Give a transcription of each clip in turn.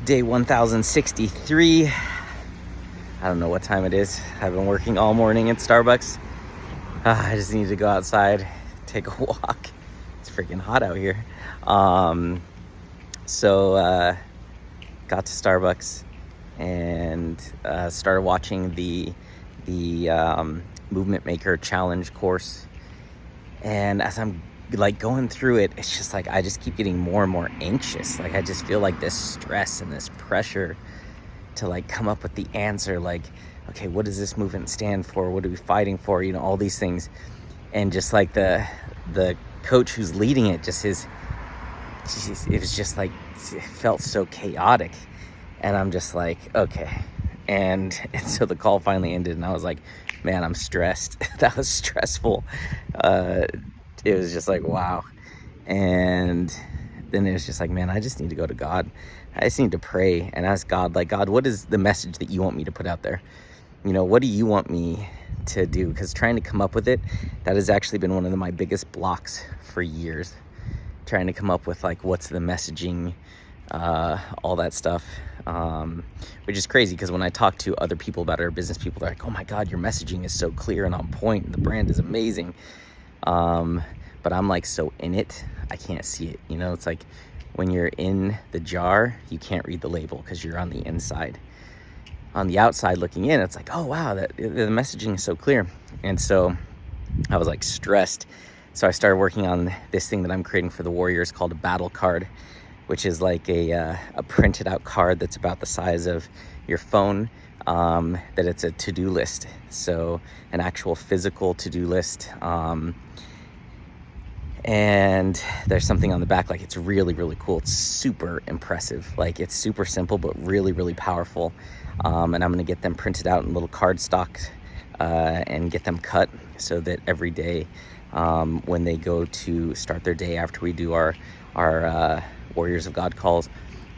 Day 1063. I don't know what time it is. I've been working all morning at Starbucks. I just need to go outside, take a walk. It's freaking hot out here. So got to Starbucks and started watching the Movement Maker Challenge course. And as I'm like going through it, it's just like I just keep getting more and more anxious. Like I just feel like this stress and this pressure to like come up with the answer. Like, okay, what does this movement stand for? What are we fighting for? You know, all these things. And just like the coach who's leading it, it was just like, it felt so chaotic. And I'm just like, okay. And so the call finally ended and I was like, man, I'm stressed. That was stressful. It was just like, wow. And then it was just like, man, I just need to go to God. I just need to pray and ask God, like, God, what is the message that you want me to put out there? You know, what do you want me to do? Because trying to come up with it, that has actually been one of my biggest blocks for years. Trying to come up with like, what's the messaging, all that stuff, which is crazy because when I talk to other people about it, or business people, they're like, oh my God, your messaging is so clear and on point. The brand is amazing. But I'm like so in it, I can't see it. You know, it's like when you're in the jar, you can't read the label because you're on the inside. On the outside looking in, it's like, oh wow, the messaging is so clear. And so I was like stressed. So I started working on this thing that I'm creating for the Warriors called a battle card, which is like a printed out card that's about the size of your phone, that it's a to-do list. So an actual physical to-do list. And there's something on the back, like it's really, really cool. It's super impressive. Like it's super simple, but really, really powerful. And I'm gonna get them printed out in little cardstock and get them cut so that every day when they go to start their day after we do our Warriors of God calls,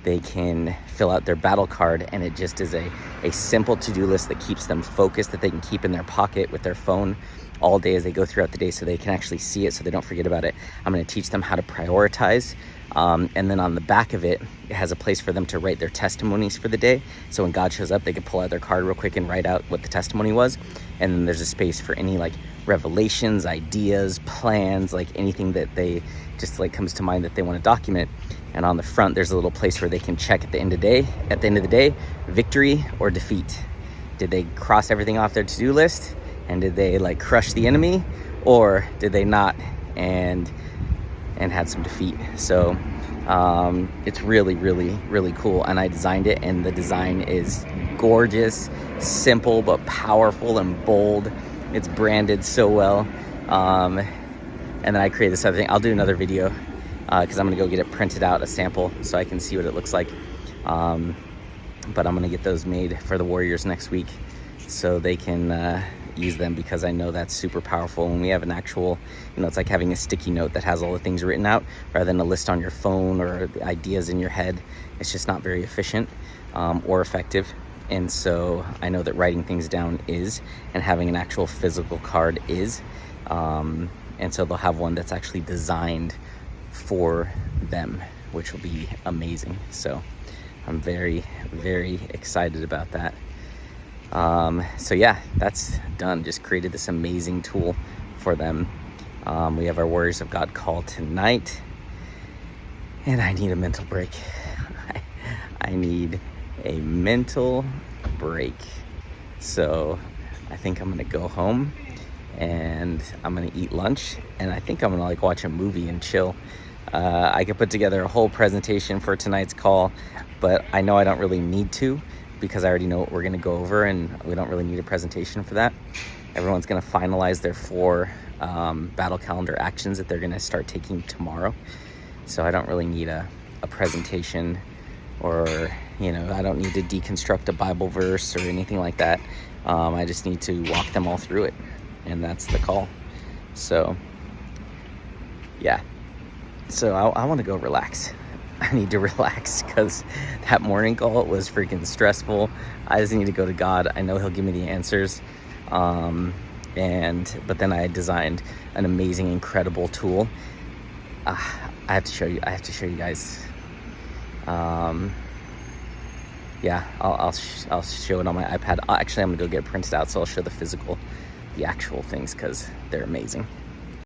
they can fill out their battle card, and it just is a simple to-do list that keeps them focused, that they can keep in their pocket with their phone all day as they go throughout the day, so they can actually see it, so they don't forget about it. I'm going to teach them how to prioritize, and then on the back of it, it has a place for them to write their testimonies for the day. So when God shows up, they can pull out their card real quick and write out what the testimony was. And then there's a space for any like revelations, ideas, plans, like anything that they just like comes to mind that they want to document. And on the front, there's a little place where they can check at the end of the day, victory or defeat. Did they cross everything off their to-do list? And did they like crush the enemy, or did they not and had some defeat? So it's really, really, really cool. And I designed it, and the design is gorgeous, simple, but powerful and bold. It's branded so well. And then I created this other thing. I'll do another video because I'm gonna go get it printed out, a sample, so I can see what it looks like. But I'm gonna get those made for the Warriors next week so they can use them, because I know that's super powerful. When we have an actual, you know, it's like having a sticky note that has all the things written out rather than a list on your phone or the ideas in your head. It's just not very efficient or effective. And so I know that writing things down is, and having an actual physical card is. And so they'll have one that's actually designed for them, which will be amazing. So I'm very, very excited about that. So yeah, that's done. Just created this amazing tool for them. We have our Warriors of God call tonight, and I need a mental break. I need a mental break. So I think I'm gonna go home and I'm gonna eat lunch, and I think I'm gonna like watch a movie and chill. I could put together a whole presentation for tonight's call, but I know I don't really need to, because I already know what we're gonna go over, and we don't really need a presentation for that. Everyone's gonna finalize their 4 battle calendar actions that they're gonna start taking tomorrow. So I don't really need a presentation, or, you know, I don't need to deconstruct a Bible verse or anything like that. I just need to walk them all through it, and that's the call. So yeah, so I wanna go relax. I need to relax because that morning call was freaking stressful. I just need to go to God. I know he'll give me the answers. But then I designed an amazing, incredible tool. I have to show you guys. yeah, I'll show it on my iPad. Actually, I'm gonna go get it printed out, so I'll show the actual things because they're amazing.